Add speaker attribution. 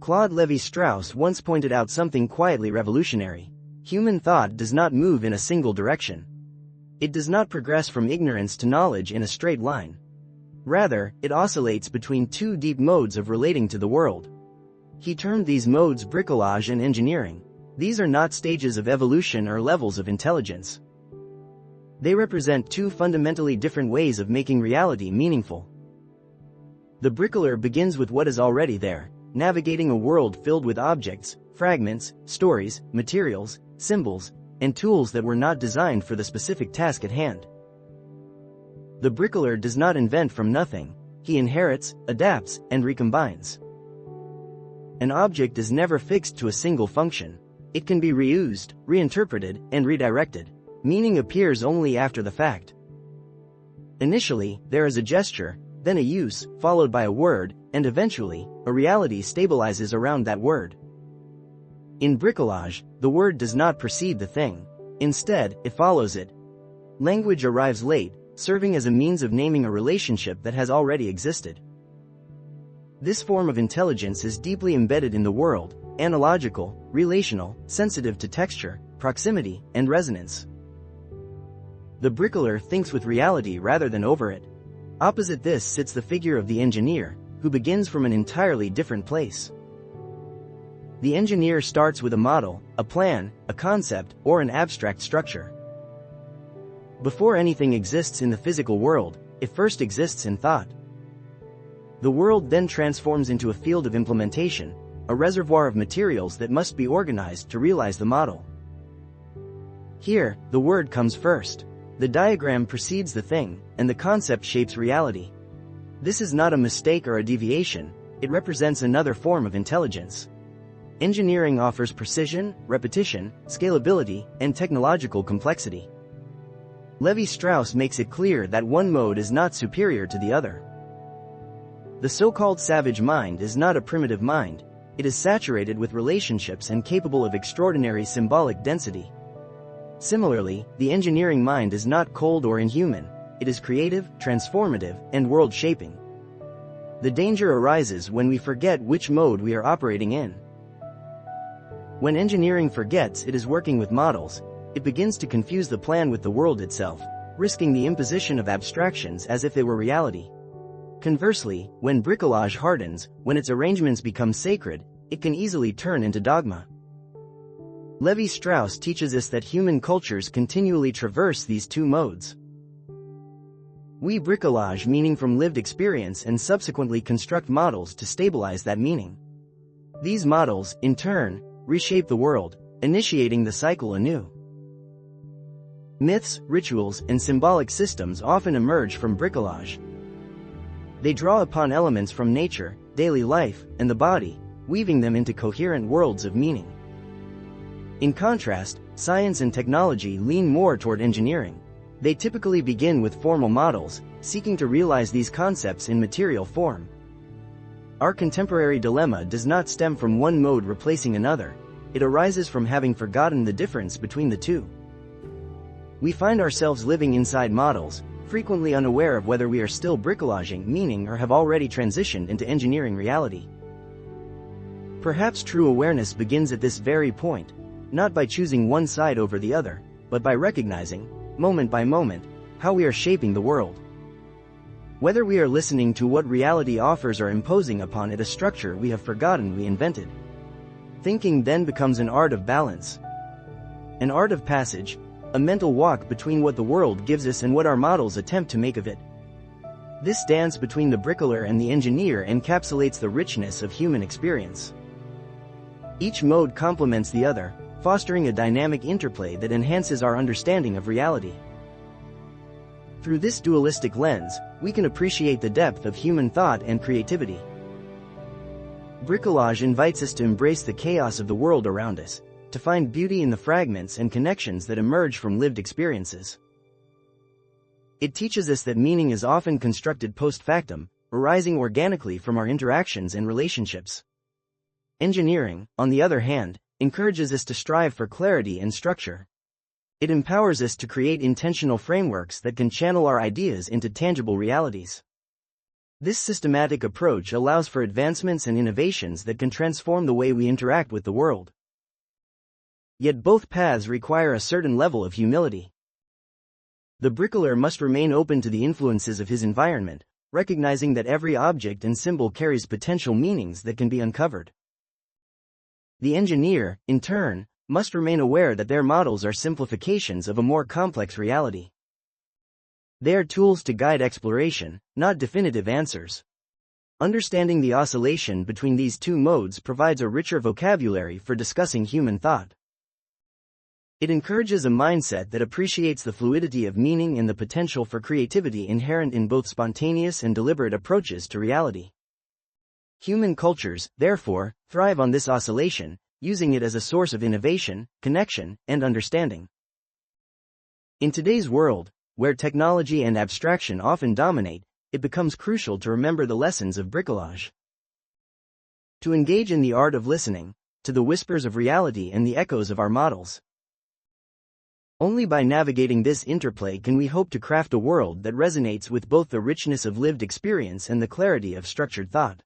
Speaker 1: Claude Lévi-Strauss once pointed out something quietly revolutionary. Human thought does not move in a single direction. It does not progress from ignorance to knowledge in a straight line. Rather, it oscillates between two deep modes of relating to the world. He termed these modes bricolage and engineering. These are not stages of evolution or levels of intelligence. They represent two fundamentally different ways of making reality meaningful. The bricoleur begins with what is already there, navigating a world filled with objects, fragments, stories, materials, symbols, and tools that were not designed for the specific task at hand. The bricoleur does not invent from nothing, he inherits, adapts, and recombines. An object is never fixed to a single function. It can be reused, reinterpreted, and redirected. Meaning appears only after the fact. Initially, there is a gesture, then a use, followed by a word, and eventually, a reality stabilizes around that word. In bricolage, the word does not precede the thing. Instead, it follows it. Language arrives late, serving as a means of naming a relationship that has already existed. This form of intelligence is deeply embedded in the world, analogical, relational, sensitive to texture, proximity, and resonance. The bricoleur thinks with reality rather than over it. Opposite this sits the figure of the engineer, who begins from an entirely different place. The engineer starts with a model, a plan, a concept, or an abstract structure. Before anything exists in the physical world, it first exists in thought. The world then transforms into a field of implementation, a reservoir of materials that must be organized to realize the model. Here, the word comes first. The diagram precedes the thing, and the concept shapes reality. This is not a mistake or a deviation, it represents another form of intelligence. Engineering offers precision, repetition, scalability, and technological complexity. Lévi-Strauss makes it clear that one mode is not superior to the other. The so-called savage mind is not a primitive mind, it is saturated with relationships and capable of extraordinary symbolic density. Similarly, the engineering mind is not cold or inhuman, it is creative, transformative, and world-shaping. The danger arises when we forget which mode we are operating in. When engineering forgets it is working with models, it begins to confuse the plan with the world itself, risking the imposition of abstractions as if they were reality. Conversely, when bricolage hardens, when its arrangements become sacred, it can easily turn into dogma. Lévi-Strauss teaches us that human cultures continually traverse these two modes. We bricolage meaning from lived experience and subsequently construct models to stabilize that meaning. These models, in turn, reshape the world, initiating the cycle anew. Myths, rituals, and symbolic systems often emerge from bricolage. They draw upon elements from nature, daily life, and the body, weaving them into coherent worlds of meaning. In contrast, science and technology lean more toward engineering. They typically begin with formal models, seeking to realize these concepts in material form. Our contemporary dilemma does not stem from one mode replacing another, it arises from having forgotten the difference between the two. We find ourselves living inside models, frequently unaware of whether we are still bricolaging meaning or have already transitioned into engineering reality. Perhaps true awareness begins at this very point, not by choosing one side over the other, but by recognizing, moment by moment, how we are shaping the world. Whether we are listening to what reality offers or imposing upon it a structure we have forgotten we invented. Thinking then becomes an art of balance. An art of passage, a mental walk between what the world gives us and what our models attempt to make of it. This dance between the bricoleur and the engineer encapsulates the richness of human experience. Each mode complements the other, fostering a dynamic interplay that enhances our understanding of reality. Through this dualistic lens, we can appreciate the depth of human thought and creativity. Bricolage invites us to embrace the chaos of the world around us, to find beauty in the fragments and connections that emerge from lived experiences. It teaches us that meaning is often constructed post factum, arising organically from our interactions and relationships. Engineering, on the other hand, encourages us to strive for clarity and structure. It empowers us to create intentional frameworks that can channel our ideas into tangible realities. This systematic approach allows for advancements and innovations that can transform the way we interact with the world. Yet both paths require a certain level of humility. The bricoleur must remain open to the influences of his environment, recognizing that every object and symbol carries potential meanings that can be uncovered. The engineer, in turn, must remain aware that their models are simplifications of a more complex reality. They are tools to guide exploration, not definitive answers. Understanding the oscillation between these two modes provides a richer vocabulary for discussing human thought. It encourages a mindset that appreciates the fluidity of meaning and the potential for creativity inherent in both spontaneous and deliberate approaches to reality. Human cultures, therefore, thrive on this oscillation, using it as a source of innovation, connection, and understanding. In today's world, where technology and abstraction often dominate, it becomes crucial to remember the lessons of bricolage. To engage in the art of listening, to the whispers of reality and the echoes of our models. Only by navigating this interplay can we hope to craft a world that resonates with both the richness of lived experience and the clarity of structured thought.